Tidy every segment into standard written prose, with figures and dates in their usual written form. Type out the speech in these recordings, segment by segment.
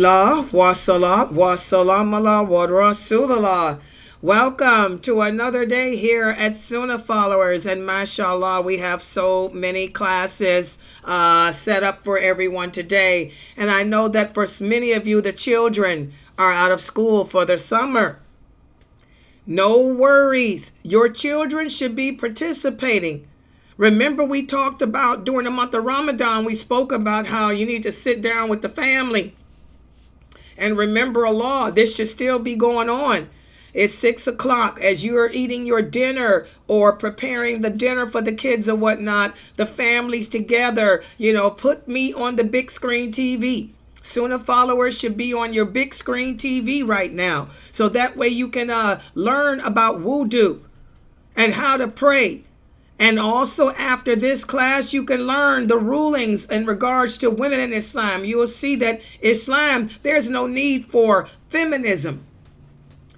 Alhamdulillah, wa salat, wa salam ala wa rasulullah. Welcome to another day here at Sunnahfollowers, and mashallah, we have so many classes set up for everyone today. And I know that for many of you, the children are out of school for the summer. No worries, your children should be participating. Remember, we talked about during the month of Ramadan, we spoke about how you need to sit down with the family and remember Allah. This should still be going on. It's 6 o'clock as you're eating your dinner or preparing the dinner for the kids or whatnot. The families together, put me on the big screen TV. Sunnahfollowers should be on your big screen TV right now. So that way you can learn about wudu and how to pray. And also after this class, you can learn the rulings in regards to women in Islam. You will see that Islam, there's no need for feminism.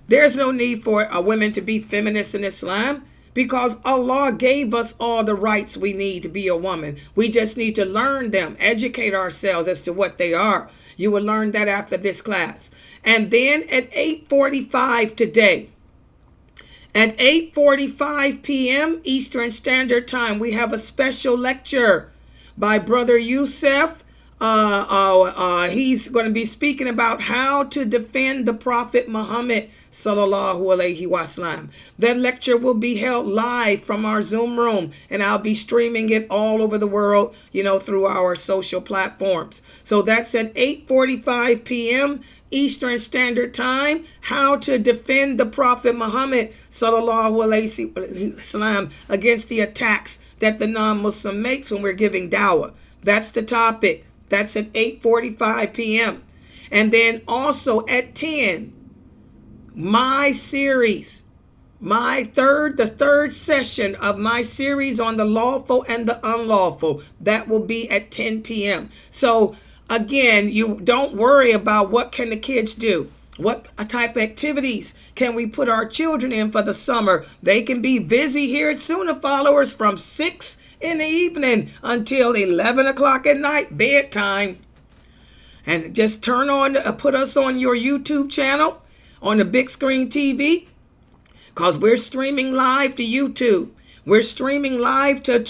There's no need for women to be feminists in Islam because Allah gave us all the rights we need to be a woman. We just need to learn them, educate ourselves as to what they are. You will learn that after this class. And then at 8:45 today, at 8:45 p.m. Eastern Standard Time, we have a special lecture by Brother Youssef. He's going to be speaking about how to defend the Prophet Muhammad sallallahu alaihi wasallam. That lecture will be held live from our Zoom room, and I'll be streaming it all over the world, through our social platforms. So that's at 8:45 p.m. Eastern Standard Time, how to defend the Prophet Muhammad sallallahu alaihi wasallam against the attacks that the non-Muslim makes when we're giving dawah. That's the topic. That's at 8:45 p.m. And then also at 10, my series, the third session of my series on the lawful and the unlawful, that will be at 10 p.m. So again, you don't worry about what can the kids do. What type of activities can we put our children in for the summer? They can be busy here at Sunnahfollowers from 6 in the evening until 11 o'clock at night, bedtime. And just put us on your YouTube channel, on the big screen TV, because we're streaming live to YouTube. We're streaming live to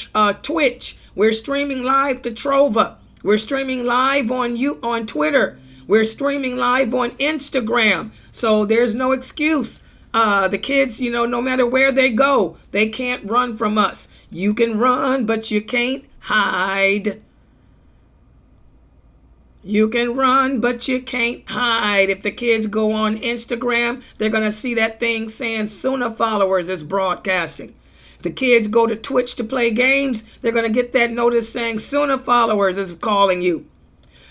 Twitch. We're streaming live to Trova. We're streaming live on Twitter. We're streaming live on Instagram. So there's no excuse. The kids, no matter where they go, they can't run from us. You can run, but you can't hide. You can run, but you can't hide. If the kids go on Instagram, they're going to see that thing saying Sunnahfollowers is broadcasting. If the kids go to Twitch to play games, they're going to get that notice saying Sunnahfollowers is calling you.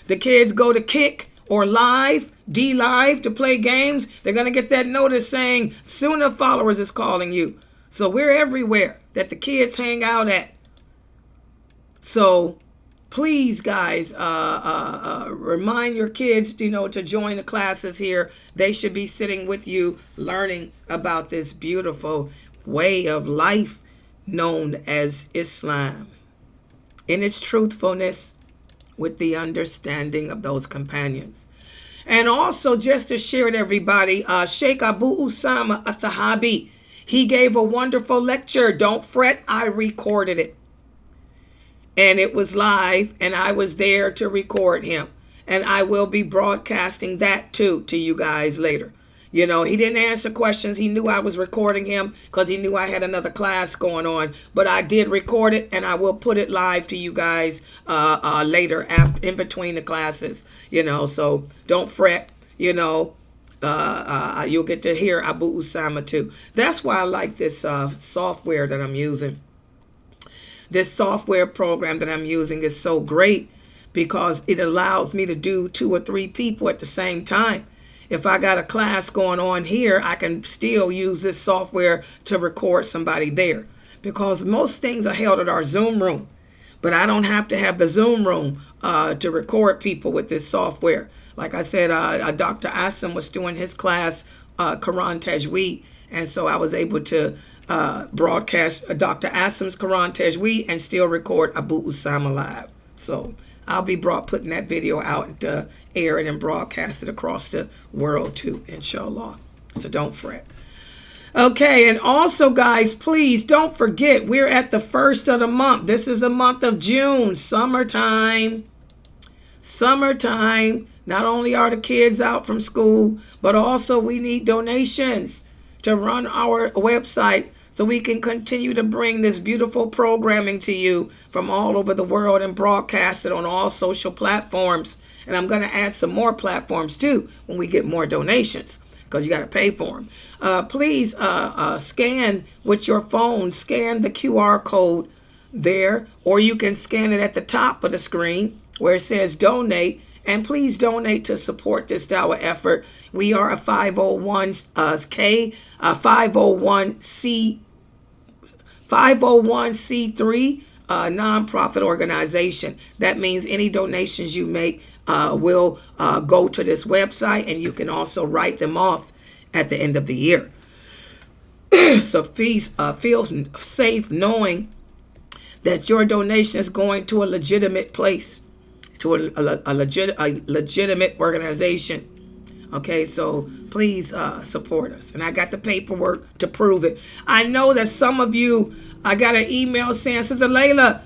The kids go to Kick or D-Live to play games, they're going to get that notice saying Sunnahfollowers is calling you. So we're everywhere that the kids hang out at. So please, guys, remind your kids, to join the classes here. They should be sitting with you, learning about this beautiful way of life known as Islam, in its truthfulness, with the understanding of those companions. And also, just to share with everybody, Sheikh Abu Usama Athahabi, he gave a wonderful lecture. Don't fret, I recorded it. And it was live, and I was there to record him. And I will be broadcasting that too to you guys later. He didn't answer questions. He knew I was recording him because he knew I had another class going on. But I did record it, and I will put it live to you guys later, in between the classes. So don't fret. You'll get to hear Abu Usama too. That's why I like this software that I'm using. This software program that I'm using is so great because it allows me to do 2 or 3 people at the same time. If I got a class going on here, I can still use this software to record somebody there, because most things are held at our Zoom room. But I don't have to have the Zoom room to record people with this software. Like I said, Dr. Asim was doing his class, Quran Tajweed, and so I was able to broadcast Dr. Asim's Quran Tajweed and still record Abu Usama live. So I'll be putting that video out and air it and broadcast it across the world too, inshallah. So don't fret. Okay, and also, guys, please don't forget, we're at the first of the month. This is the month of June, summertime. Summertime. Not only are the kids out from school, but also we need donations to run our website so we can continue to bring this beautiful programming to you from all over the world and broadcast it on all social platforms. And I'm going to add some more platforms too when we get more donations, because you got to pay for them. Please scan with your phone, scan the QR code there, or you can scan it at the top of the screen where it says donate, and please donate to support this dawah effort. We are a 501c3 nonprofit organization. That means any donations you make will go to this website, and you can also write them off at the end of the year. So please feel safe knowing that your donation is going to a legitimate place, to a legitimate organization. Okay, so please support us. And I got the paperwork to prove it. I know that some of you, I got an email saying, Sister Layla,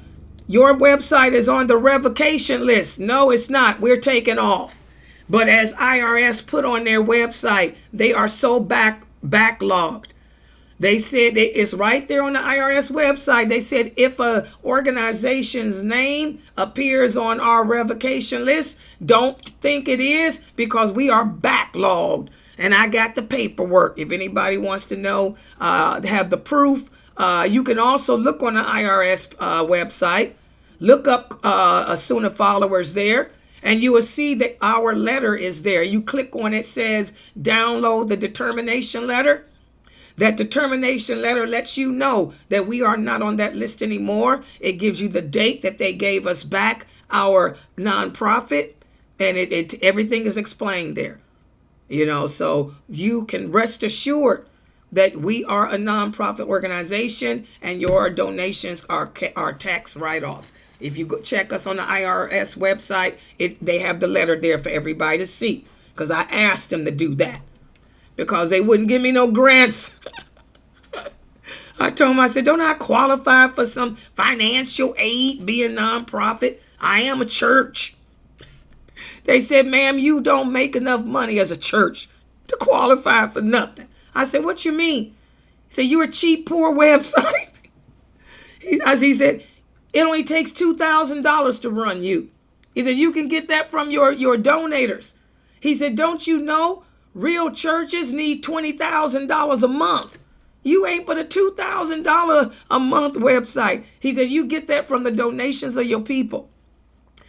your website is on the revocation list. No, it's not. We're taking off. But as IRS put on their website, they are so backlogged. They said it's right there on the IRS website. They said if a organization's name appears on our revocation list, don't think it is, because we are backlogged. And I got the paperwork. If anybody wants to know, have the proof, you can also look on the IRS website, look up Sunnahfollowers there, and you will see that our letter is there. You click on it, says download the determination letter. That determination letter lets you know that we are not on that list anymore. It gives you the date that they gave us back our nonprofit, and everything is explained there. You know, so you can rest assured that we are a nonprofit organization, and your donations are tax write-offs. If you go check us on the IRS website, they have the letter there for everybody to see, because I asked them to do that, because they wouldn't give me no grants. I told them, I said, don't I qualify for some financial aid being nonprofit? I am a church. They said, ma'am, you don't make enough money as a church to qualify for nothing. I said, what you mean? He said, you're a cheap, poor website. He said, it only takes $2,000 to run you. He said, you can get that from your donators. He said, don't you know real churches need $20,000 a month? You ain't but a $2,000 a month website. He said, you get that from the donations of your people.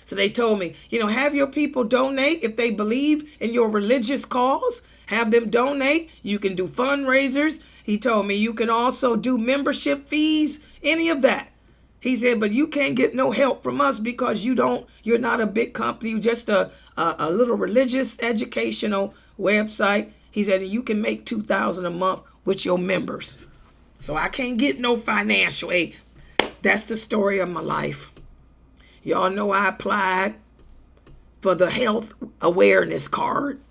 So they told me, have your people donate if they believe in your religious cause. Have them donate. You can do fundraisers. He told me you can also do membership fees, any of that. He said, but you can't get no help from us because you're not a big company. You're just a little religious educational website. He said, you can make $2,000 a month with your members. So I can't get no financial aid. That's the story of my life. Y'all know I applied for the health awareness card.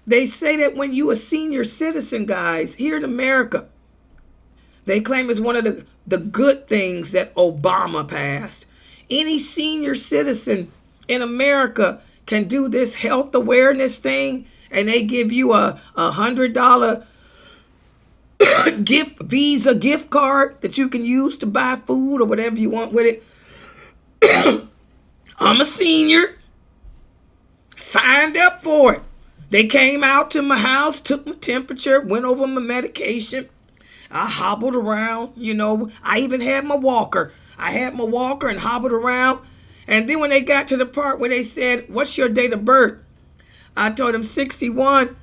They say that when you a senior citizen, guys, here in America, they claim it's one of the good things that Obama passed. Any senior citizen in America can do this health awareness thing, and they give you a $100 Visa gift card that you can use to buy food or whatever you want with it. I'm a senior, signed up for it. They came out to my house, took my temperature, went over my medication. I hobbled around, I even had my walker. I had my walker and hobbled around. And then when they got to the part where they said, what's your date of birth? I told him 61.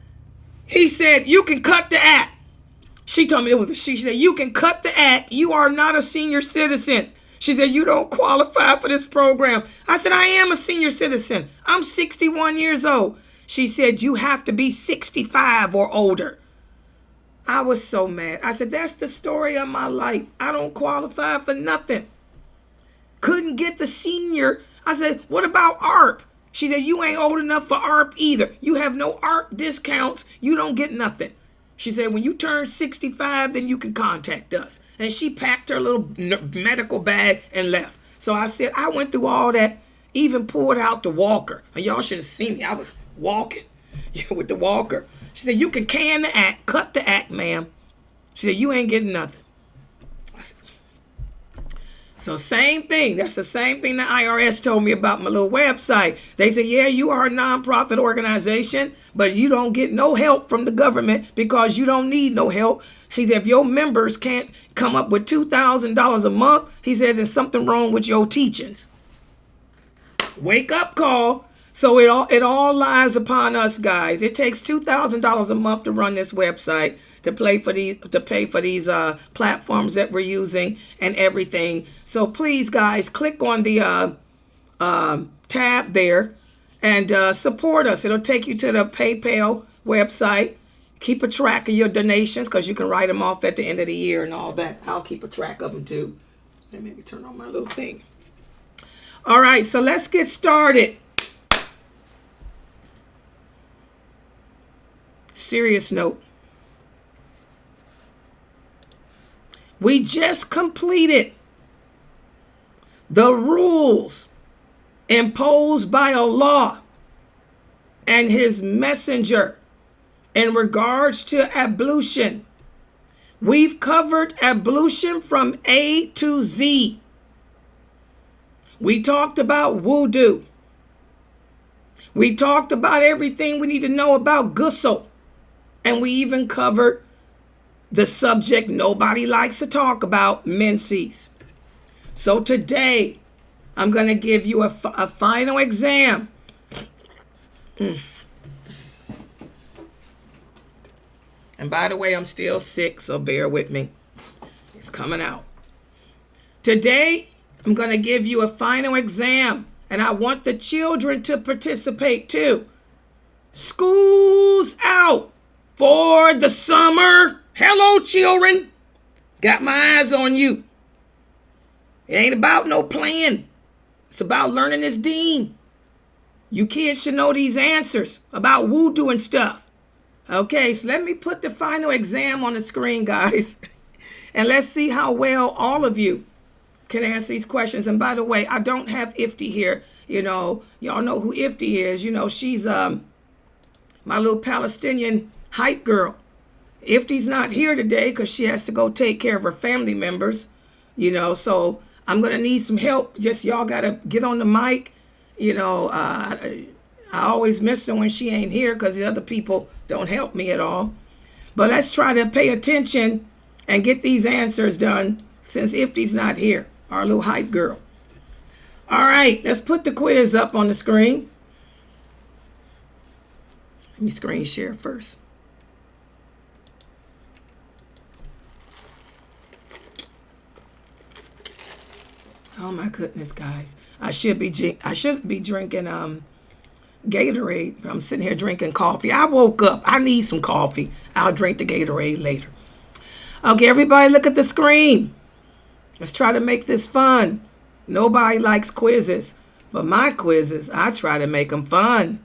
He said, you can cut the act. She told me it was a she. She said, you can cut the act. You are not a senior citizen. She said, you don't qualify for this program. I said, I am a senior citizen. I'm 61 years old. She said, you have to be 65 or older. I was so mad. I said, that's the story of my life. I don't qualify for nothing. Couldn't get the senior I said, what about ARP? She said, you ain't old enough for ARP either. You have no ARP discounts. You don't get nothing. She said, when you turn 65, then you can contact us. And she packed her little medical bag and left. So I said, I went through all that, even pulled out the walker. And y'all should have seen me. I was walking with the walker. She said, you can can the act, cut the act, ma'am. She said, you ain't getting nothing. So same thing. That's the same thing the IRS told me about my little website. They said, yeah, you are a nonprofit organization, but you don't get no help from the government because you don't need no help. She said, if your members can't come up with $2,000 a month, he says there's something wrong with your teachings. Wake up call. So it all lies upon us, guys. It takes $2,000 a month to run this website, to pay for these platforms that we're using and everything. So please, guys, click on the tab there and support us. It'll take you to the PayPal website. Keep a track of your donations because you can write them off at the end of the year and all that. I'll keep a track of them too. Let me maybe turn on my little thing. All right, so let's get started. Serious note. We just completed the rules imposed by Allah and his messenger in regards to ablution. We've covered ablution from A to Z. We talked about wudu. We talked about everything we need to know about ghusl. And we even covered the subject nobody likes to talk about, menses. So today, I'm going to give you a final exam. And by the way, I'm still sick, so bear with me. It's coming out. Today, I'm going to give you a final exam, and I want the children to participate too. School's out for the summer. Hello, children. Got my eyes on you. It ain't about no playing. It's about learning this deen. You kids should know these answers about wudu and stuff. Okay, so let me put the final exam on the screen, guys. And let's see how well all of you can answer these questions. And by the way, I don't have Ifti here. You know, y'all know who Ifti is. You know, she's my little Palestinian hype girl. Ifti's not here today because she has to go take care of her family members, you know, so I'm going to need some help. Just y'all got to get on the mic. You know, I always miss her when she ain't here because the other people don't help me at all. But let's try to pay attention and get these answers done since Ifti's not here, our little hype girl. All right, let's put the quiz up on the screen. Let me screen share first. Oh my goodness, guys! I should be drinking Gatorade. I'm sitting here drinking coffee. I woke up. I need some coffee. I'll drink the Gatorade later. Okay, everybody, look at the screen. Let's try to make this fun. Nobody likes quizzes, but my quizzes, I try to make them fun.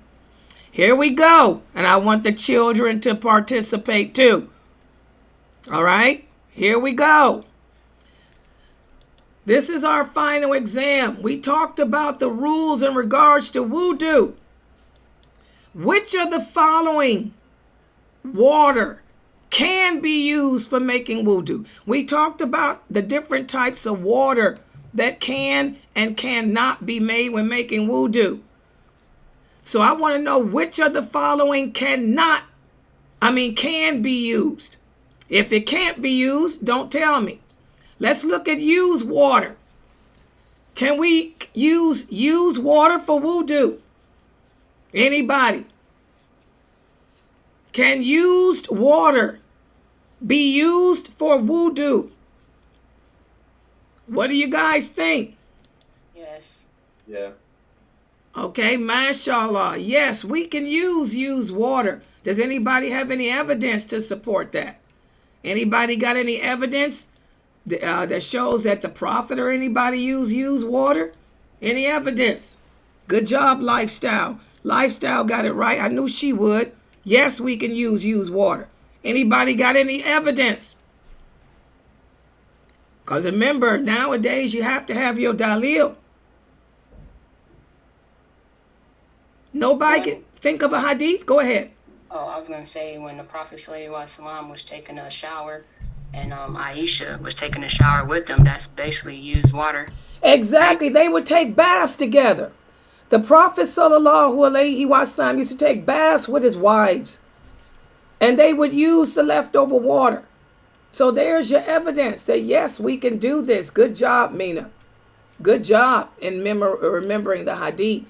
Here we go, and I want the children to participate too. All right, here we go. This is our final exam. We talked about the rules in regards to wudu. Which of the following water can be used for making wudu? We talked about the different types of water that can and cannot be made when making wudu. So I want to know which of the following can be used. If it can't be used, don't tell me. Let's look at used water. Can we use water for wudu? Anybody? Can used water be used for wudu? What do you guys think? Yes. Yeah. Okay, mashallah. Yes, we can use used water. Does anybody have any evidence to support that? Anybody got any evidence that shows that the prophet or anybody used water? Any evidence? Good job, Lifestyle. Lifestyle got it right. I knew she would. Yes, we can use water. Anybody got any evidence? Because remember, nowadays you have to have your dalil. Nobody can think of a hadith? Go ahead. Oh, I was going to say when the Prophet ﷺ was taking a shower and Aisha was taking a shower with them, that's basically used water. Exactly. They would take baths together. The Prophet ﷺ used to take baths with his wives. And they would use the leftover water. So there's your evidence that yes, we can do this. Good job, Mina. Good job in remembering the hadith.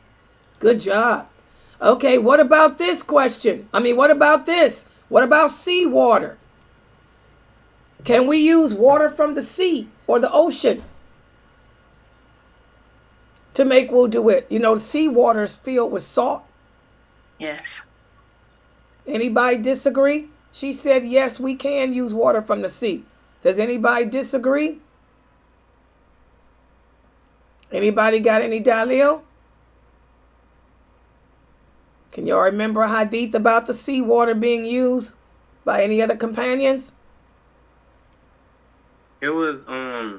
Good job. Okay, what about this question? What about this? What about seawater? Can we use water from the sea or the ocean to make wudu with? You know, the seawater is filled with salt. Yes. Anybody disagree? She said, yes, we can use water from the sea. Does anybody disagree? Anybody got any dalil? Can y'all remember a hadith about the seawater being used by any other companions? It was, I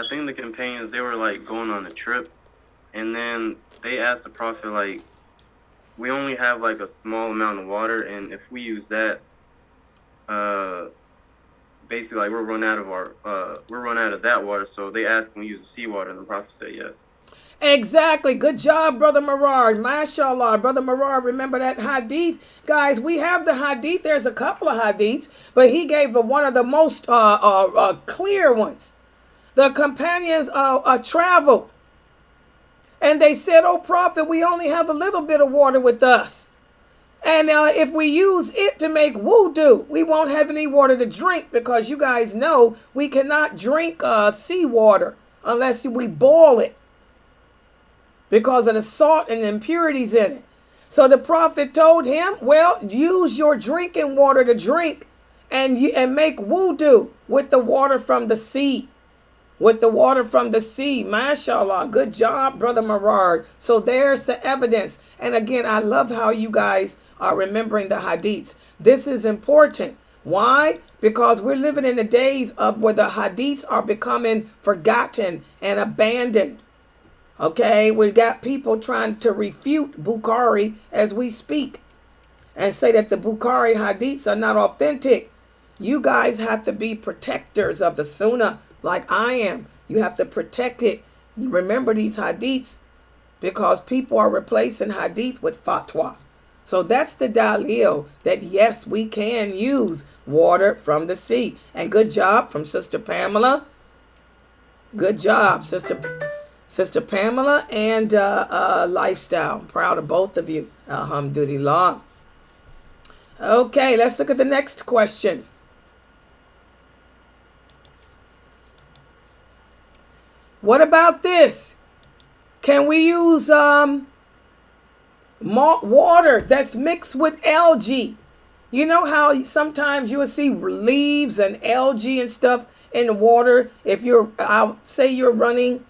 think the companions, they were like going on a trip, and then they asked the Prophet, like, we only have like a small amount of water, and if we use that, basically like we're run out of that water. So they asked, can we use the seawater? And the Prophet said yes. Exactly. Good job, Brother Marard. MashaAllah. Brother Marard, remember that hadith? Guys, we have the hadith. There's a couple of hadiths, but he gave one of the most clear ones. The companions traveled. And they said, oh, Prophet, we only have a little bit of water with us. And if we use it to make wudu, we won't have any water to drink, because you guys know we cannot drink seawater unless we boil it, because of the salt and impurities in it. So the Prophet told him, well, use your drinking water to drink and make wudu with the water from the sea. With the water from the sea. MashaAllah. Good job, Brother Marard. So there's the evidence. And again, I love how you guys are remembering the hadiths. This is important. Why? Because we're living in the days of where the hadiths are becoming forgotten and abandoned. Okay, we got people trying to refute Bukhari as we speak and say that the Bukhari hadiths are not authentic. You guys have to be protectors of the Sunnah like I am. You have to protect it. Remember these hadiths, because people are replacing hadith with fatwa. So that's the dalil that yes, we can use water from the sea. And good job from Sister Pamela. Good job, Sister Pamela and Lifestyle. I'm proud of both of you. Alhamdulillah. Okay, let's look at the next question. What about this? Can we use water that's mixed with algae? You know how sometimes you will see leaves and algae and stuff in the water. If I'll say you're running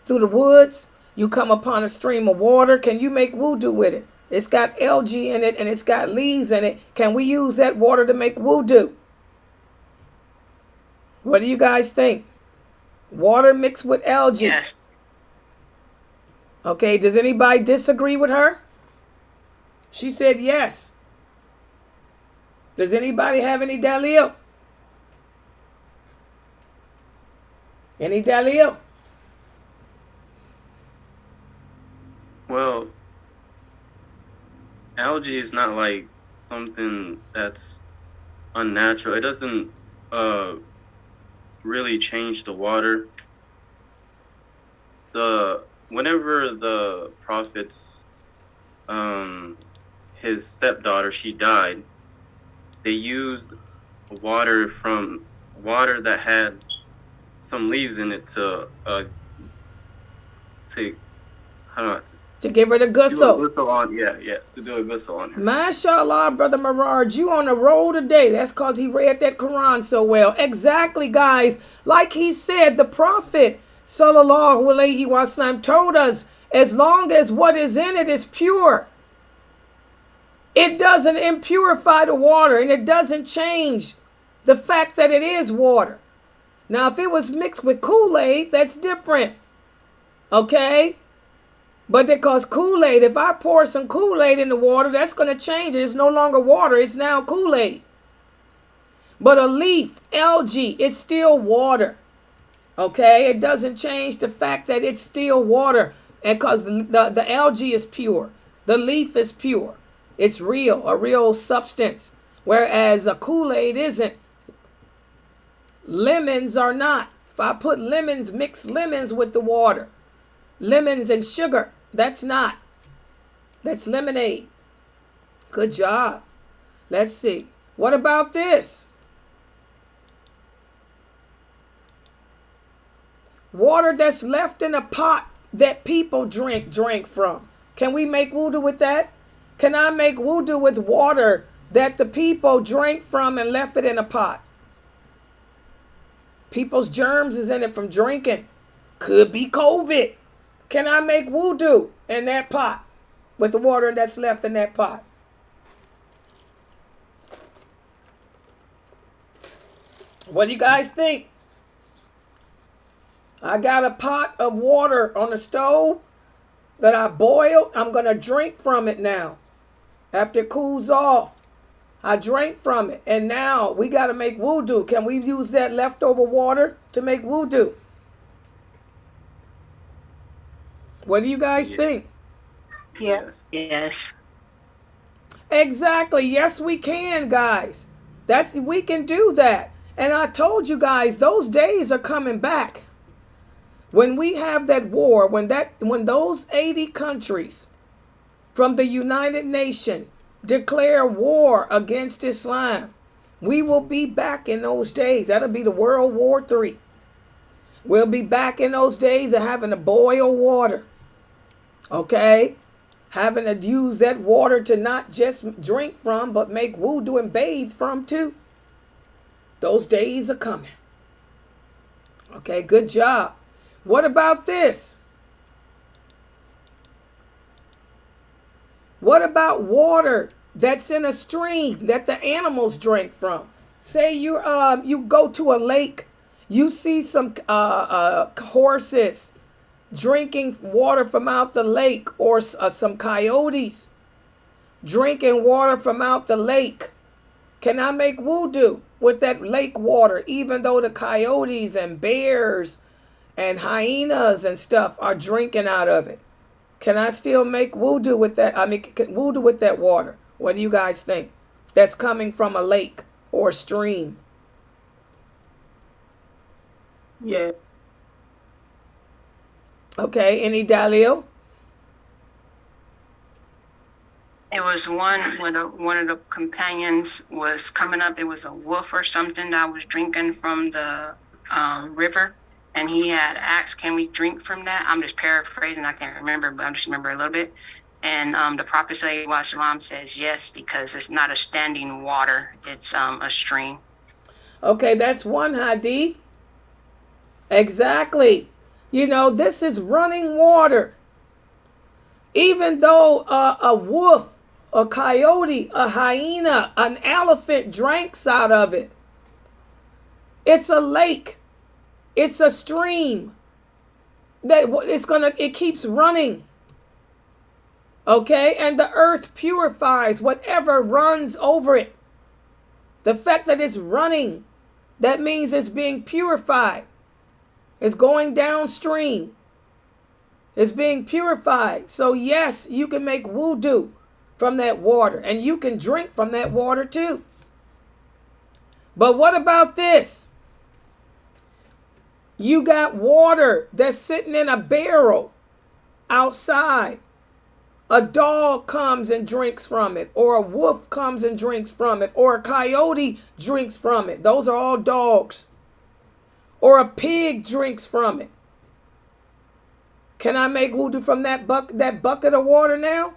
through the woods, you come upon a stream of water. Can you make wudu with it? It's got algae in it and it's got leaves in it. Can we use that water to make wudu? What do you guys think? Water mixed with algae. Yes. Okay, does anybody disagree with her? She said yes. Does anybody have any dalil? Any dalil? Well, algae is not like something that's unnatural. It doesn't really change the water. Whenever the Prophet's his stepdaughter, she died, they used water that had some leaves in it to give her the ghusl. To do a ghusl on her. MashaAllah, Brother Marard, you on the roll today. That's because he read that Quran so well. Exactly, guys. Like he said, the Prophet sallallahu alaihi wasallam told us, as long as what is in it is pure, it doesn't impurify the water, and it doesn't change the fact that it is water. Now, if it was mixed with Kool-Aid, that's different. Okay? But because Kool-Aid, if I pour some Kool-Aid in the water, that's going to change it. It's no longer water. It's now Kool-Aid. But a leaf, algae, it's still water. Okay? It doesn't change the fact that it's still water. And because the algae is pure. The leaf is pure. It's real, a real substance. Whereas a Kool-Aid isn't. Lemons are not. If I put lemons, mix lemons with the water, lemons and sugar, that's not. That's lemonade. Good job. Let's see. What about this? Water that's left in a pot that people drink from. Can we make wudu with that? Can I make wudu with water that the people drank from and left it in a pot? People's germs is in it from drinking. Could be COVID. Can I make wudu in that pot with the water that's left in that pot? What do you guys think? I got a pot of water on the stove that I boiled. I'm going to drink from it now. After it cools off, I drank from it. And now we got to make wudu. Can we use that leftover water to make wudu? What do you guys think? Yes. Yes. Exactly. Yes, we can, guys. We can do that. And I told you guys, those days are coming back. When we have that war, when those 80 countries from the United Nations declare war against Islam, we will be back in those days. That'll be the World War III. We'll be back in those days of having to boil water. Okay? Having to use that water to not just drink from, but make wudu and bathe from too. Those days are coming. Okay, good job. What about this? What about water that's in a stream that the animals drink from? Say you go to a lake, you see some horses drinking water from out the lake, or some coyotes drinking water from out the lake. Can I make wudu with that lake water, even though the coyotes and bears and hyenas and stuff are drinking out of it? Can I still make wudu with that? Wudu with that water. What do you guys think? That's coming from a lake or a stream. Yeah. Okay, any dalil? It was one when one of the companions was coming up. It was a wolf or something that was drinking from the river. And he had asked, can we drink from that? I'm just paraphrasing. I can't remember, but I just remember a little bit. And the Prophet ﷺ says yes, because it's not a standing water. It's a stream. Okay, that's one hadith. Exactly. You know, this is running water. Even though a wolf, a coyote, a hyena, an elephant drinks out of it, it's a lake. It's a stream that it keeps running. Okay? And the earth purifies whatever runs over it. The fact that it's running, that means it's being purified. It's going downstream. It's being purified. So yes, you can make wudu from that water, and you can drink from that water too. But what about this? You got water that's sitting in a barrel outside. A dog comes and drinks from it, or a wolf comes and drinks from it, or a coyote drinks from it. Those are all dogs. Or a pig drinks from it. Can I make wudu from that bucket of water now?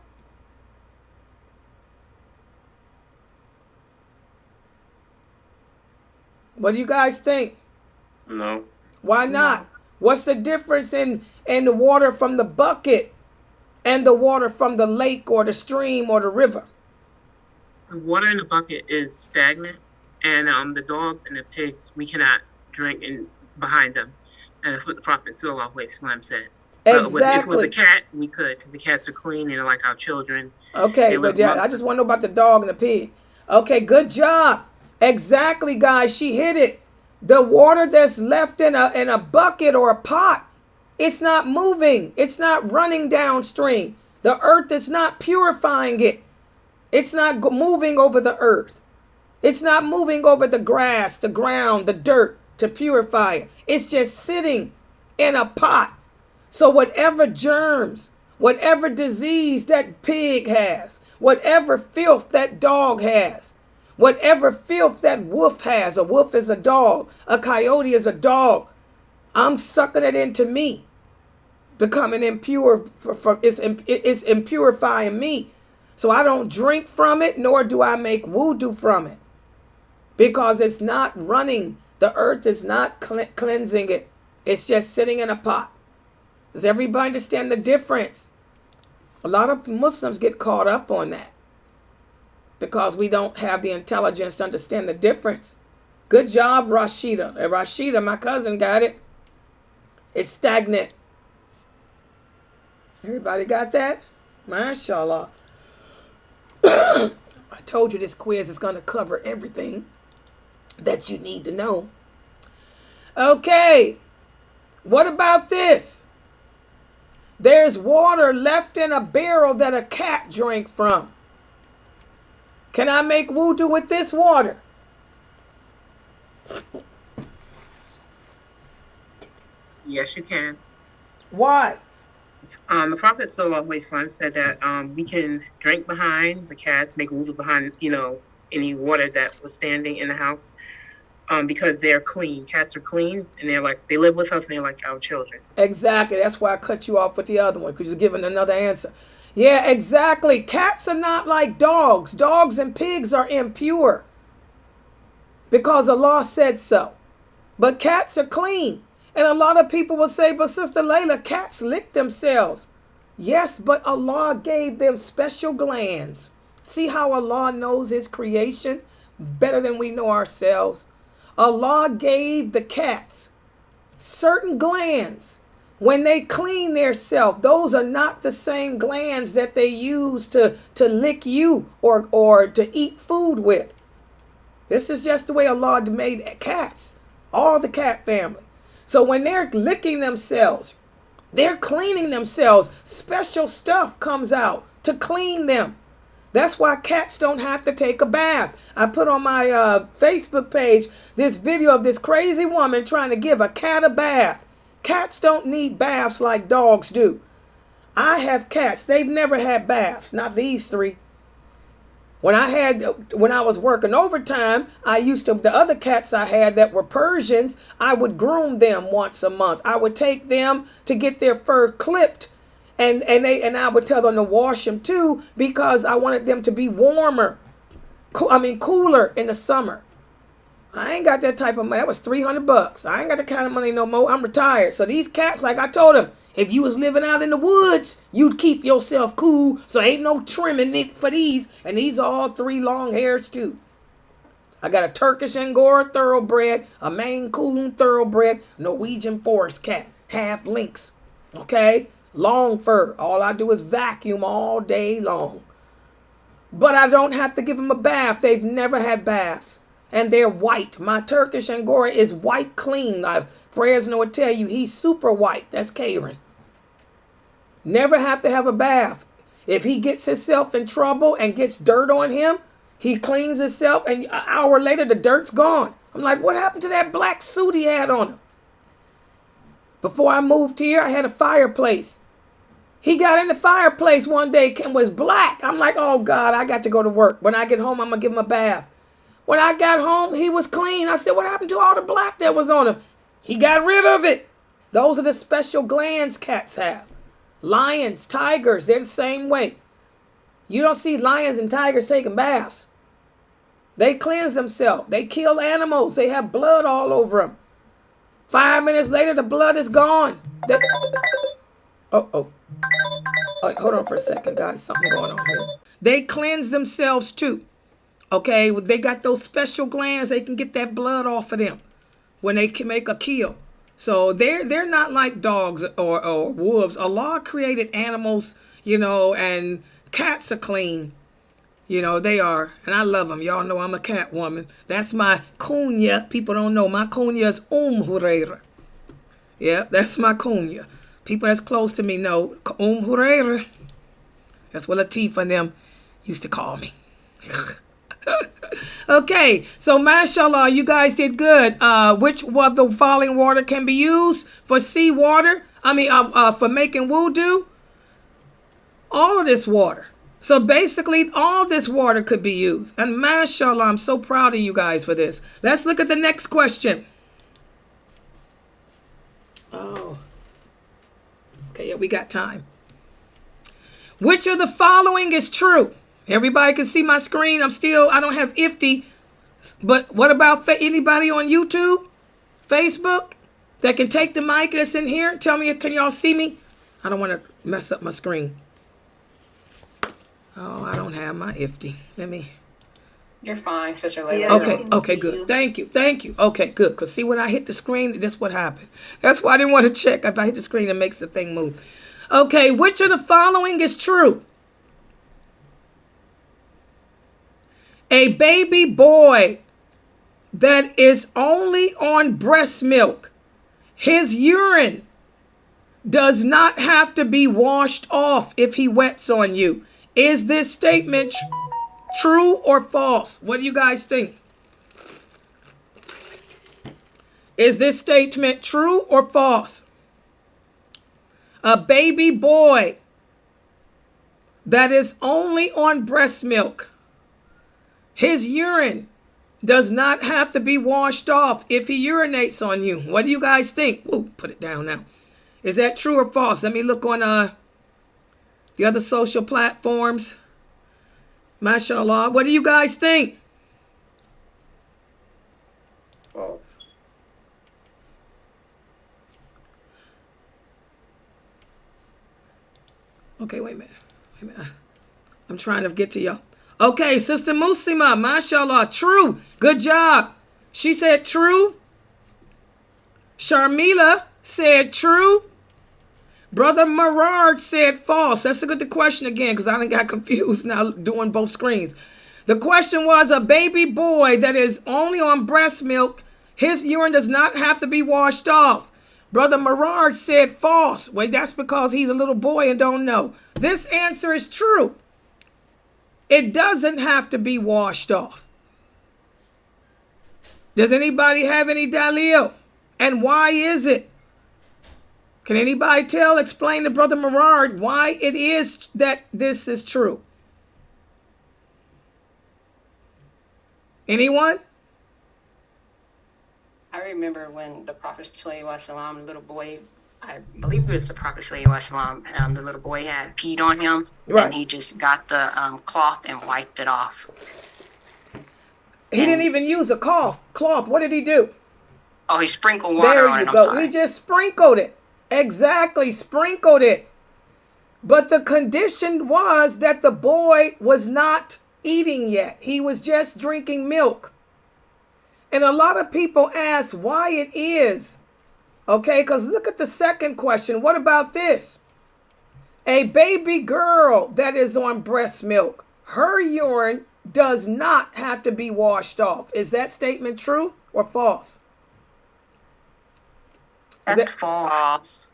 What do you guys think? No. Why not? What's the difference in the water from the bucket and the water from the lake or the stream or the river? The water in the bucket is stagnant, and the dogs and the pigs, we cannot drink in behind them. And that's what the Prophet Sunnahfollowers said. Exactly. But if it was a cat, we could, because the cats are clean and they're like our children. Okay, but yeah, I just want to know about the dog and the pig. Okay, good job. Exactly, guys. She hit it. The water that's left in a bucket or a pot, it's not moving. It's not running downstream. The earth is not purifying it. It's not moving over the earth. It's not moving over the grass, the ground, the dirt to purify it. It's just sitting in a pot. So whatever germs, whatever disease that pig has, whatever filth that dog has, whatever filth that wolf has, a wolf is a dog, a coyote is a dog, I'm sucking it into me, becoming impure, it's impurifying me. So I don't drink from it, nor do I make wudu from it, because it's not running. The earth is not cleansing it. It's just sitting in a pot. Does everybody understand the difference? A lot of Muslims get caught up on that because we don't have the intelligence to understand the difference. Good job, Rashida. Rashida, my cousin, got it. It's stagnant. Everybody got that? MashaAllah. I told you this quiz is going to cover everything that you need to know. Okay. What about this? There's water left in a barrel that a cat drank from. Can I make wudu with this water? Yes, you can. Why? The Prophet Sallallahu said that we can drink behind the cats, make wudu behind, any water that was standing in the house, because they're clean. Cats are clean, and they live with us, and they're like our children. Exactly. That's why I cut you off with the other one, because you're giving another answer. Yeah, exactly. Cats are not like dogs. Dogs and pigs are impure because Allah said so. But cats are clean. And a lot of people will say, but Sister Layla, cats lick themselves. Yes, but Allah gave them special glands. See how Allah knows his creation better than we know ourselves? Allah gave the cats certain glands. When they clean themselves, those are not the same glands that they use to lick you or to eat food with. This is just the way Allah made cats, all the cat family. So when they're licking themselves, they're cleaning themselves. Special stuff comes out to clean them. That's why cats don't have to take a bath. I put on my Facebook page this video of this crazy woman trying to give a cat a bath. Cats don't need baths like dogs do. I have cats. They've never had baths. Not these three. When I was working overtime, the other cats I had that were Persians, I would groom them once a month. I would take them to get their fur clipped, and I would tell them to wash them too, because I wanted them to be warmer. Cooler in the summer. I ain't got that type of money. That was $300. I ain't got that kind of money no more. I'm retired. So these cats, like I told them, if you was living out in the woods, you'd keep yourself cool. So ain't no trimming it for these. And these are all 3 long hairs too. I got a Turkish Angora thoroughbred, a Maine Coon thoroughbred, Norwegian forest cat, half lynx. Okay? Long fur. All I do is vacuum all day long. But I don't have to give them a bath. They've never had baths. And they're white. My Turkish Angora is white clean. Fresno would tell you he's super white. That's Karen. Never have to have a bath. If he gets himself in trouble and gets dirt on him, he cleans himself, and an hour later the dirt's gone. I'm like, what happened to that black suit he had on him? Before I moved here, I had a fireplace. He got in the fireplace one day and was black. I'm like, oh God, I got to go to work. When I get home, I'm going to give him a bath. When I got home, he was clean. I said, what happened to all the black that was on him? He got rid of it. Those are the special glands cats have. Lions, tigers, they're the same way. You don't see lions and tigers taking baths. They cleanse themselves. They kill animals. They have blood all over them. 5 minutes later, the blood is gone. All right, hold on for a second, guys. Something going on here. They cleanse themselves too. Okay, they got those special glands. They can get that blood off of them when they can make a kill. So they're not like dogs or wolves. Allah created animals, and cats are clean. They are. And I love them. Y'all know I'm a cat woman. That's my kunya. People don't know. My kunya is Hurayra. Yeah, that's my kunya. People that's close to me know Hurayra. That's what Latifah and them used to call me. Okay, so mashallah, you guys did good. Which of the following water can be used for seawater? For making wudu? All of this water. So basically, all this water could be used. And mashallah, I'm so proud of you guys for this. Let's look at the next question. Oh. Okay, yeah, we got time. Which of the following is true? Everybody can see my screen. I don't have ifty. But what about anybody on YouTube, Facebook, that can take the mic that's in here? Tell me, can y'all see me? I don't want to mess up my screen. Oh, I don't have my ifty. You're fine, Sister Layla. Okay, good. Thank you. Okay, good. Because see, when I hit the screen, that's what happened. That's why I didn't want to check. If I hit the screen, it makes the thing move. Okay, which of the following is true? A baby boy that is only on breast milk, his urine does not have to be washed off if he wets on you. Is this statement true or false? What do you guys think? Is this statement true or false? A baby boy that is only on breast milk, his urine does not have to be washed off if he urinates on you. What do you guys think? Whoa, put it down now. Is that true or false? Let me look on the other social platforms. Mashallah. What do you guys think? False. Okay, wait a minute. I'm trying to get to y'all. Okay, Sister Muslima, mashallah, true. Good job. She said true. Sharmila said true. Brother Merard said false. That's a good question again, because I done got confused now doing both screens. The question was, a baby boy that is only on breast milk, his urine does not have to be washed off. Brother Merard said false. Well, that's because he's a little boy and don't know. This answer is true. It doesn't have to be washed off. Does anybody have any dalil? And why is it? Can anybody explain to Brother Merard why it is that this is true? Anyone? I remember when the Prophet ﷺ, the little boy, I believe it was the Prophet ﷺ, the little boy had peed on him, right, and he just got the cloth and wiped it off. He didn't even use a cloth. What did he do? Oh, he sprinkled water on it. There you go. He just sprinkled it. Exactly, sprinkled it. But the condition was that the boy was not eating yet. He was just drinking milk. And a lot of people ask why it is. Okay, because look at the second question. What about this? A baby girl that is on breast milk, her urine does not have to be washed off. Is that statement true or false? That's false.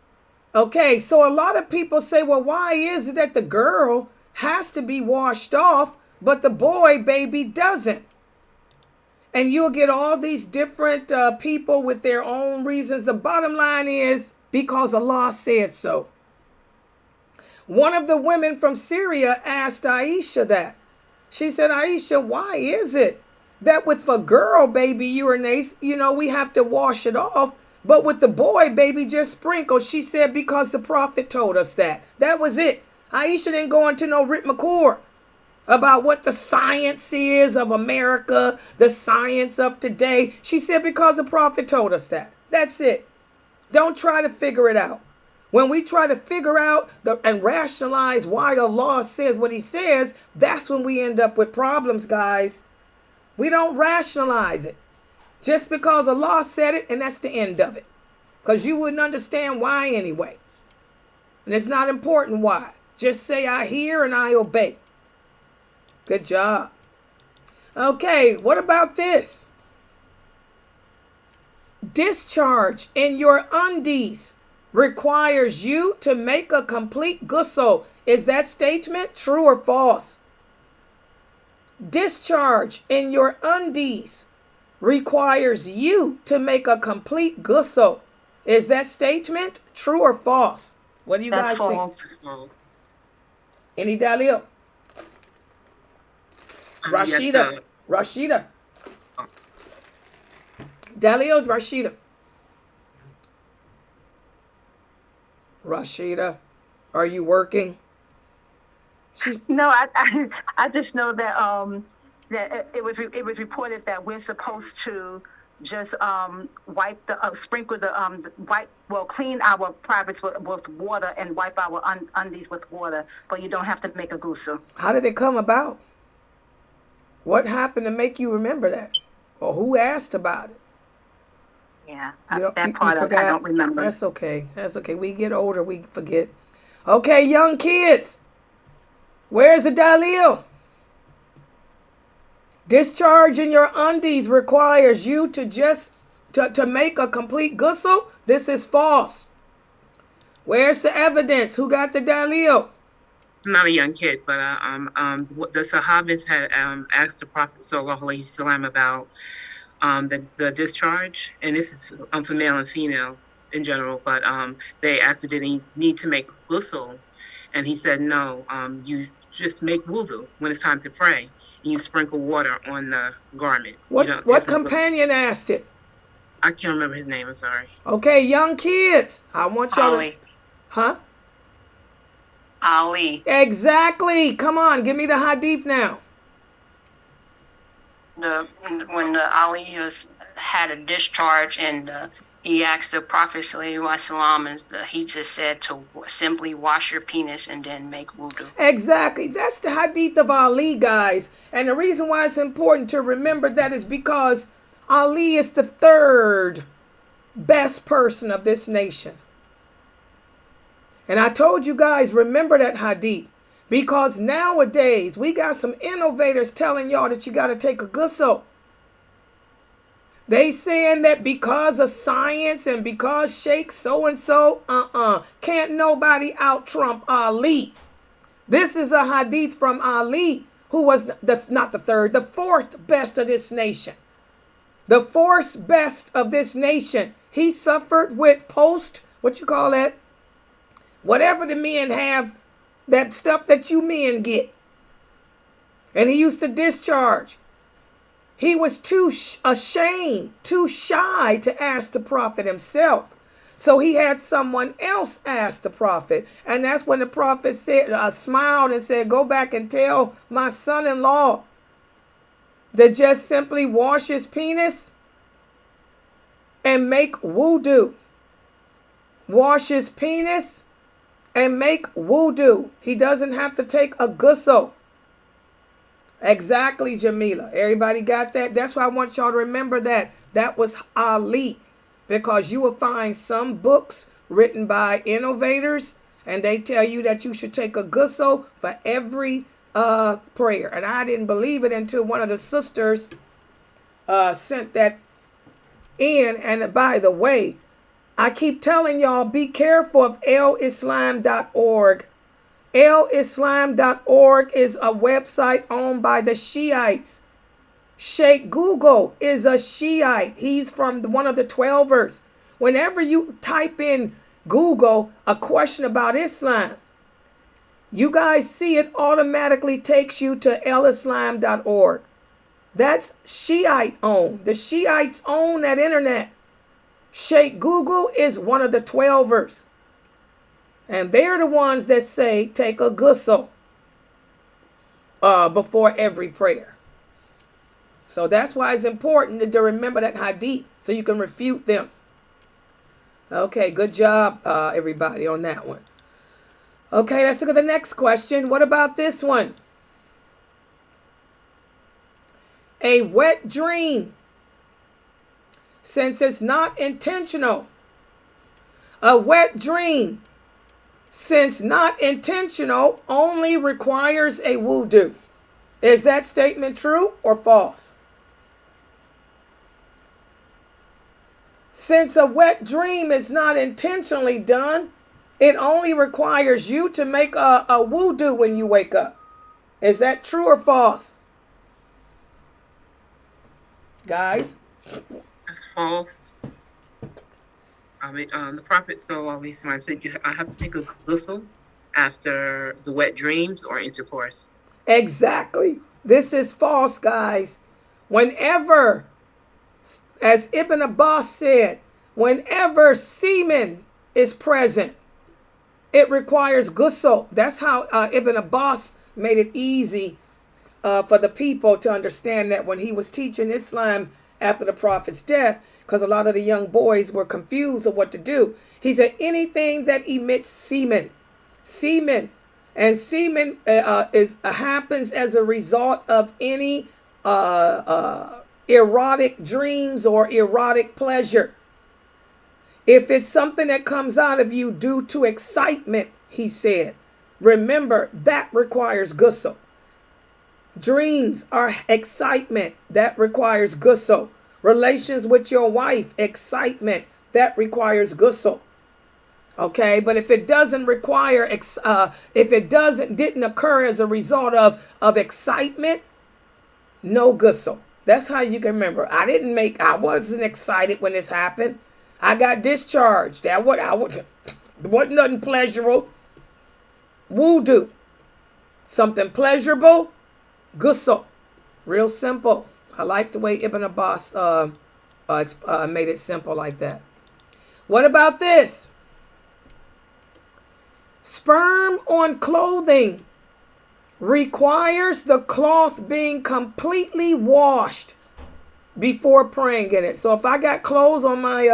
Okay, so a lot of people say, well, why is it that the girl has to be washed off, but the boy, baby, doesn't? And you'll get all these different people with their own reasons. The bottom line is because Allah said so. One of the women from Syria asked Aisha that. She said, Aisha, why is it that with the girl baby urinates, we have to wash it off, but with the boy baby just sprinkle? She said, because the Prophet told us that. That was it. Aisha didn't go into no Rit McCord about what the science is of America, the science of today. She said, because the Prophet told us that. That's it. Don't try to figure it out. When we try to figure out and rationalize why Allah says what he says, that's when we end up with problems, guys. We don't rationalize it. Just because Allah said it, and that's the end of it. Because you wouldn't understand why anyway. And it's not important why. Just say, I hear and I obey. Good job. Okay, what about this? Discharge in your undies requires you to make a complete ghusl. Is that statement true or false? Discharge in your undies requires you to make a complete ghusl. Is that statement true or false? What do you guys think? Any dalil? Rashida. Yes, Rashida. Dalil, Rashida. Rashida, are you working? No, I just know that that it was reported that we're supposed to just wipe the sprinkle the clean our privates with water and wipe our undies with water, but you don't have to make a ghusl. How did it come about? What happened to make you remember that? Or who asked about it? Yeah, that part I don't remember. That's okay. That's okay. We get older, we forget. Okay, young kids. Where's the dalil? Discharging your undies requires you to just to make a complete ghusl. This is false. Where's the evidence? Who got the dalil? I'm not a young kid, but the Sahabas had asked the Prophet sallallahu alaihi wasallam about the discharge, and this is for male and female in general, but they asked did he need to make ghusl, and he said no, you just make wudu when it's time to pray, and you sprinkle water on the garment. What companion asked it? I can't remember his name, I'm sorry. Okay, young kids, I want y'all Ali. Huh? Ali. Exactly. Come on, give me the hadith now. When Ali had a discharge and he asked the Prophet sallallahu alaihi wasallam, and he just said to simply wash your penis and then make wudu. Exactly. That's the hadith of Ali, guys. And the reason why it's important to remember that is because Ali is the third best person of this nation. And I told you guys, remember that hadith. Because nowadays, we got some innovators telling y'all that you got to take a ghusl. They saying that because of science and because Sheikh so-and-so, can't nobody out-trump Ali. This is a hadith from Ali, who was the fourth best of this nation. The fourth best of this nation. He suffered with whatever the men have, that stuff that you men get. And he used to discharge. He was too ashamed, too shy to ask the Prophet himself. So he had someone else ask the Prophet. And that's when the Prophet smiled and said, go back and tell my son-in-law to just simply wash his penis and make wudu. Wash his penis and make wudu. He doesn't have to take a ghusl. Exactly, Jamila. Everybody got that? That's why I want y'all to remember that. That was Ali. Because you will find some books written by innovators, and they tell you that you should take a ghusl for every prayer. And I didn't believe it until one of the sisters sent that in. And by the way, I keep telling y'all, be careful of islam.org. islam.org is a website owned by the Shiites. Sheikh Google is a Shiite. He's from one of the 12ers. Whenever you type in Google a question about Islam, you guys see it automatically takes you to islam.org. That's Shiite owned. The Shiites own that internet. Sheikh Google is one of the 12ers. And they're the ones that say take a ghusl before every prayer. So that's why it's important to remember that hadith so you can refute them. Okay, good job, everybody, on that one. Okay, let's look at the next question. What about this one? A wet dream, since it's not intentional. A wet dream, since not intentional, only requires a wudu. Is that statement true or false? Since a wet dream is not intentionally done, it only requires you to make a wudu when you wake up. Is that true or false? Guys? That's false. The Prophet sallallahu alaihi wasallam said I have to take a ghusl after the wet dreams or intercourse. Exactly. This is false, guys. Whenever, as Ibn Abbas said, whenever semen is present, it requires ghusl. That's how Ibn Abbas made it easy for the people to understand that when he was teaching Islam after the Prophet's death, because a lot of the young boys were confused of what to do. He said anything that emits semen, and semen happens as a result of any erotic dreams or erotic pleasure. If it's something that comes out of you due to excitement, he said, remember that requires ghusl. Dreams are excitement, that requires ghusl. Relations with your wife, excitement, that requires ghusl. Okay, but if it doesn't require, if it didn't occur as a result of excitement, no ghusl. That's how you can remember. I wasn't excited when this happened. I got discharged. Wasn't nothing pleasurable. Wudu. Something pleasurable, ghusl. Real simple. I like the way Ibn Abbas made it simple like that. What about this? Sperm on clothing requires the cloth being completely washed before praying in it. So if I got clothes on my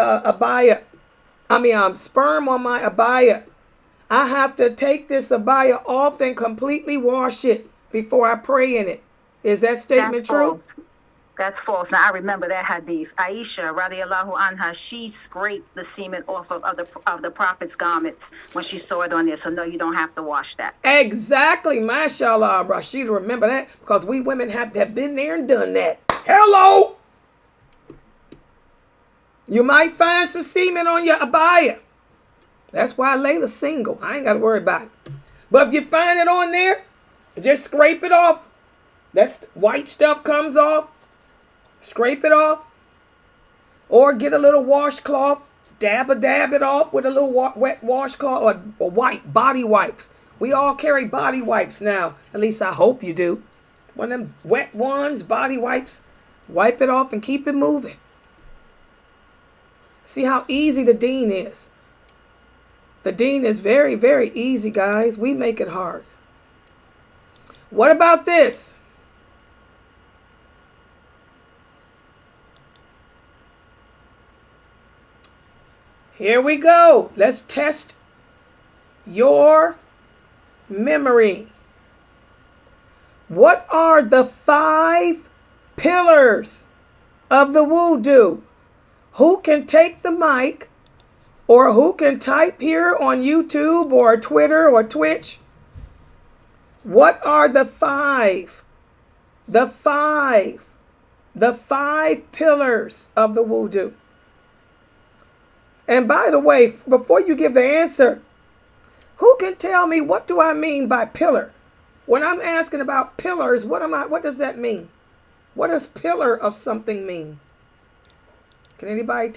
sperm on my abaya, I have to take this abaya off and completely wash it before I pray in it. Is that statement true? That's false. Now I remember that hadith. Aisha radiallahu anha, she scraped the semen off of the Prophet's garments when she saw it on there. So no, you don't have to wash that. Exactly. MashaAllah, Rashida, remember that, because we women have been there and done that. Hello. You might find some semen on your abaya. That's why Layla's single. I ain't got to worry about it. But if you find it on there, just scrape it off. That's white stuff comes off. Scrape it off. Or get a little washcloth. Dab it off with a little wet washcloth or white body wipes. We all carry body wipes now. At least I hope you do. One of them wet ones, body wipes. Wipe it off and keep it moving. See how easy the deen is. The deen is very, very easy, guys. We make it hard. What about this? Here we go. Let's test your memory. What are the 5 pillars of the wudu? Who can take the mic, or who can type here on YouTube or Twitter or Twitch? What are the 5? The 5 pillars of the wudu. And by the way, before you give the answer, who can tell me what do I mean by pillar? When I'm asking about pillars, what does that mean? What does pillar of something mean? Can anybody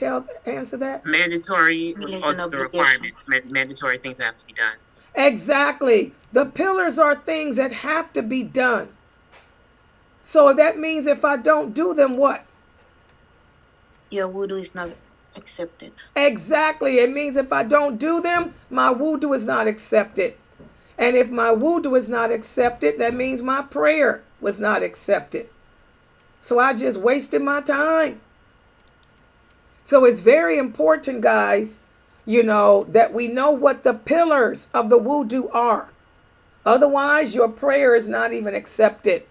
answer that? Mandatory or the requirement. Mandatory things that have to be done. Exactly. The pillars are things that have to be done. So that means if I don't do them, what? Your wudu is not accepted. Exactly. It means if I don't do them, my wudu is not accepted. And if my wudu is not accepted, that means my prayer was not accepted. So I just wasted my time. So it's very important, guys, that we know what the pillars of the wudu are. Otherwise, your prayer is not even accepted.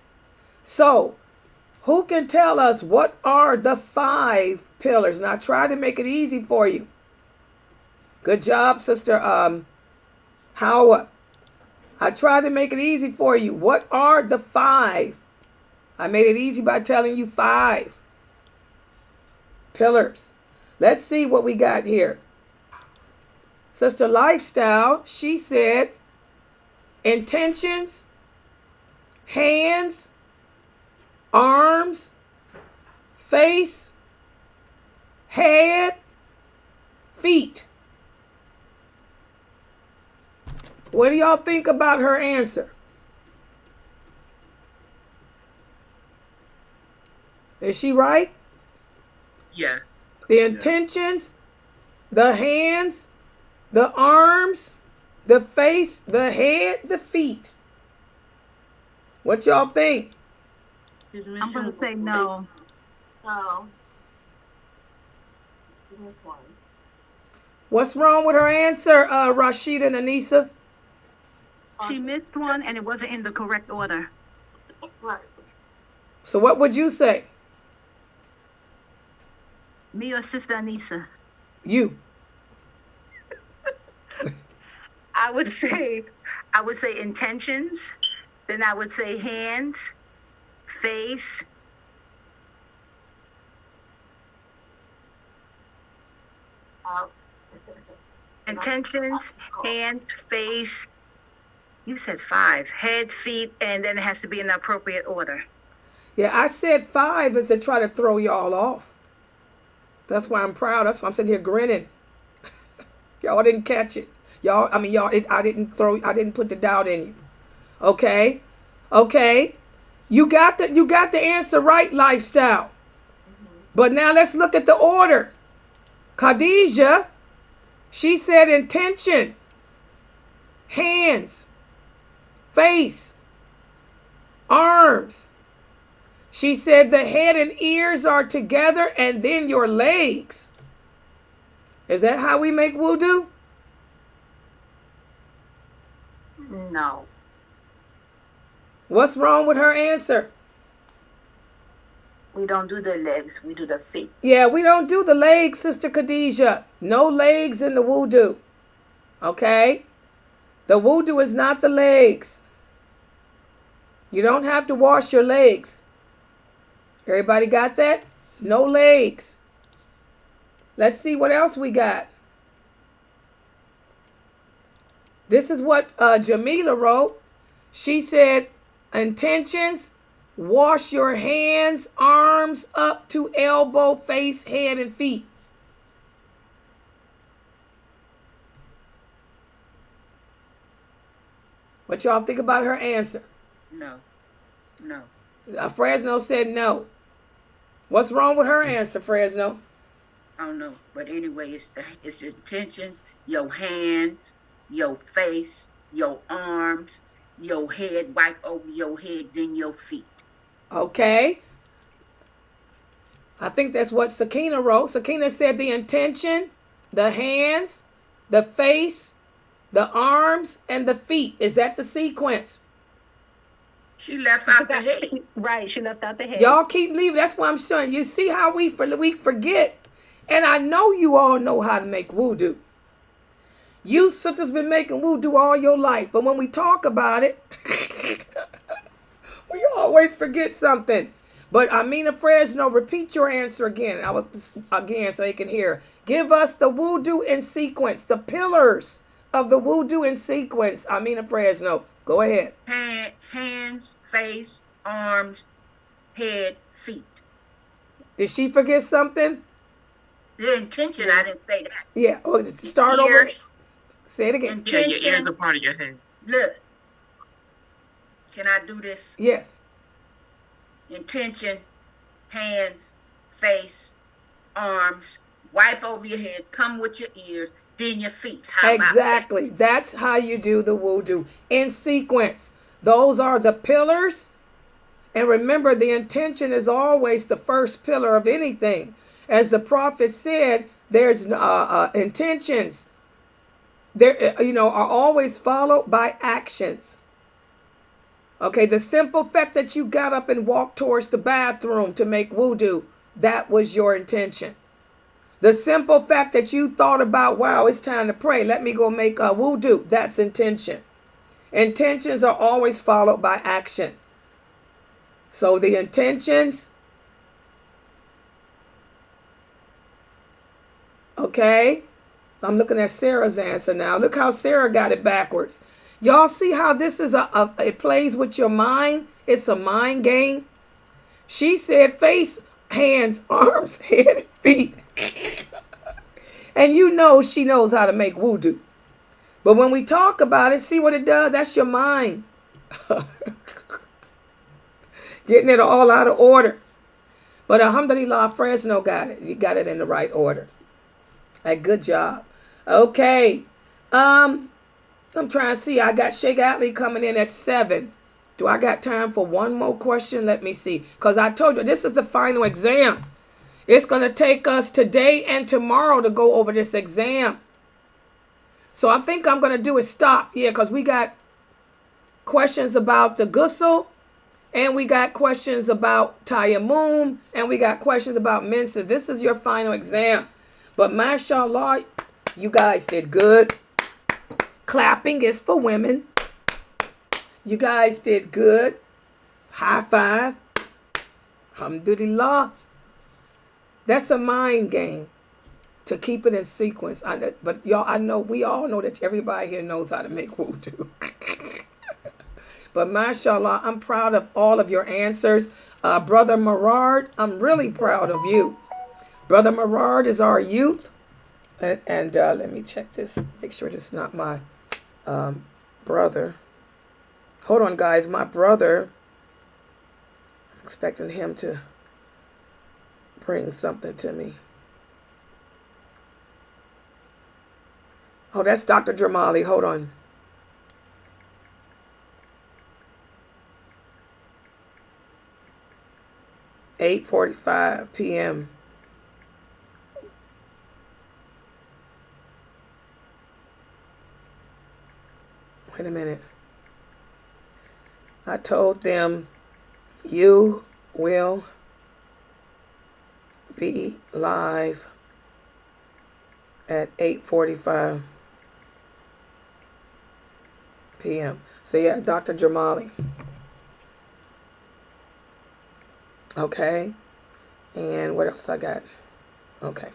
So, who can tell us what are the 5 pillars? And I try to make it easy for you. Good job, Sister Howard. I tried to make it easy for you. What are the 5? I made it easy by telling you 5 pillars. Let's see what we got here. Sister Lifestyle, she said, intentions, hands, arms, face, head, feet. What do y'all think about her answer? Is she right? Yes. The intentions, the hands, the arms, the face, the head, the feet. What y'all think? I'm going to say no. No. She missed one. What's wrong with her answer, Rashida and Anissa? She missed one and it wasn't in the correct order. Right. So what would you say? Me or Sister Anissa? You. I would say intentions. Then I would say hands, face. Intentions, hands, face. You said 5. Head, feet, and then it has to be in the appropriate order. Yeah, I said 5 is to try to throw y'all off. That's why I'm proud. That's why I'm sitting here grinning. Y'all didn't catch it. I didn't put the doubt in you. Okay? You got the answer right, Lifestyle. But now let's look at the order. Khadijah, she said intention, hands, face, arms. She said the head and ears are together and then your legs. Is that how we make wudu? No. What's wrong with her answer? We don't do the legs. We do the feet. Yeah, we don't do the legs, Sister Khadijah. No legs in the wudu. Okay? The wudu is not the legs. You don't have to wash your legs. Everybody got that? No legs. Let's see what else we got. This is what Jamila wrote. She said, intentions, wash your hands, arms up to elbow, face, head, and feet. What y'all think about her answer? No. Fresno said no. What's wrong with her answer, Fresno? I don't know, but anyway, it's intentions, your hands, your face, your arms, your head, wipe over your head, then your feet. Okay. I think that's what Sakina wrote. Sakina said the intention, the hands, the face, the arms, and the feet. Is that the sequence? She left out the head. Right, she left out the head. Y'all keep leaving. That's why I'm showing. You see how we forget. And I know you all know how to make wudu. You sisters been making wudu all your life. But when we talk about it, we always forget something. But Amina Fresno, repeat your answer again. So you can hear. Give us the wudu in sequence. The pillars of the wudu in sequence. Amina Fresno, go ahead. Hands, face, arms, head, feet. Did she forget something? The intention, I didn't say that. Yeah. Oh, start over. Say it again. Yeah, your ears are part of your head. Look. Can I do this? Yes. Intention, hands, face, arms, wipe over your head, come with your ears, then your feet. How exactly. That? That's how you do the wudu in sequence. Those are the pillars. And remember, the intention is always the first pillar of anything. As the prophet said, There's intentions. There, are always followed by actions. Okay, the simple fact that you got up and walked towards the bathroom to make wudu, that was your intention. The simple fact that you thought about, wow, it's time to pray, let me go make a wudu, that's intention. Intentions are always followed by action. So the intentions, okay, I'm looking at Sarah's answer now. Look how Sarah got it backwards. Y'all see how this is it plays with your mind? It's a mind game. She said face, hands, arms, head, feet. And she knows how to make wudu. But when we talk about it, see what it does? That's your mind. Getting it all out of order. But alhamdulillah, Fresno got it. You got it in the right order. Hey, good job. Okay. I'm trying to see. I got Sheikh Atlee coming in at 7. Do I got time for one more question? Let me see. Because I told you, this is the final exam. It's going to take us today and tomorrow to go over this exam. So I think I'm going to do is stop here because we got questions about the ghusl, and we got questions about tayammum, and we got questions about menses. This is your final exam. But mashallah, you guys did good. Clapping is for women. You guys did good. High five. Alhamdulillah. That's a mind game to keep it in sequence. But y'all, we all know that everybody here knows how to make wudu. But mashallah, I'm proud of all of your answers. Brother Merard, I'm really proud of you. Brother Merard is our youth. And let me check this. Make sure this is not my brother. Hold on, guys. My brother, I'm expecting him to bring something to me. Oh, that's Dr. Jamali. Hold on. (8:45 p.m.) Wait a minute. I told them you will be live at 8:45 p.m. So yeah, Dr. Jamali. Okay. And what else I got? Okay.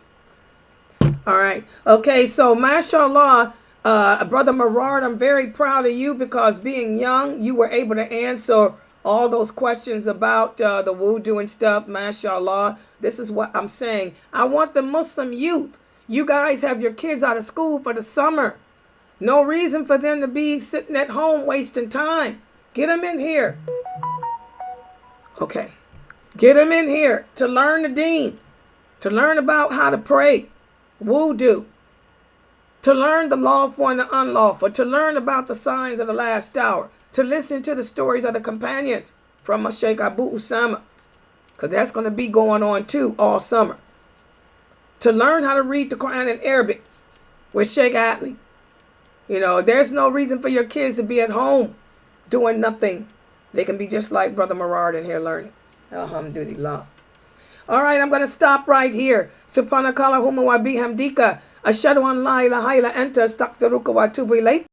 All right. Okay, so mashallah, Brother Merard, I'm very proud of you because being young, you were able to answer all those questions about the wudu and stuff. Mashallah. This is what I'm saying. I want the Muslim youth. You guys have your kids out of school for the summer. No reason for them to be sitting at home wasting time. Get them in here. Okay. Get them in here to learn the deen, to learn about how to pray, wudu, to learn the lawful and the unlawful, to learn about the signs of the last hour, to listen to the stories of the companions from Sheikh Abu Usama, because that's going to be going on too all summer. To learn how to read the Quran in Arabic with Sheikh Atlee. There's no reason for your kids to be at home doing nothing. They can be just like Brother Merard in here learning. Alhamdulillah. All right, I'm going to stop right here. Subhanakallahumma wa bihamdika. Ashhadu an la ilaha illa anta astaghfiruka wa atubu ilayk.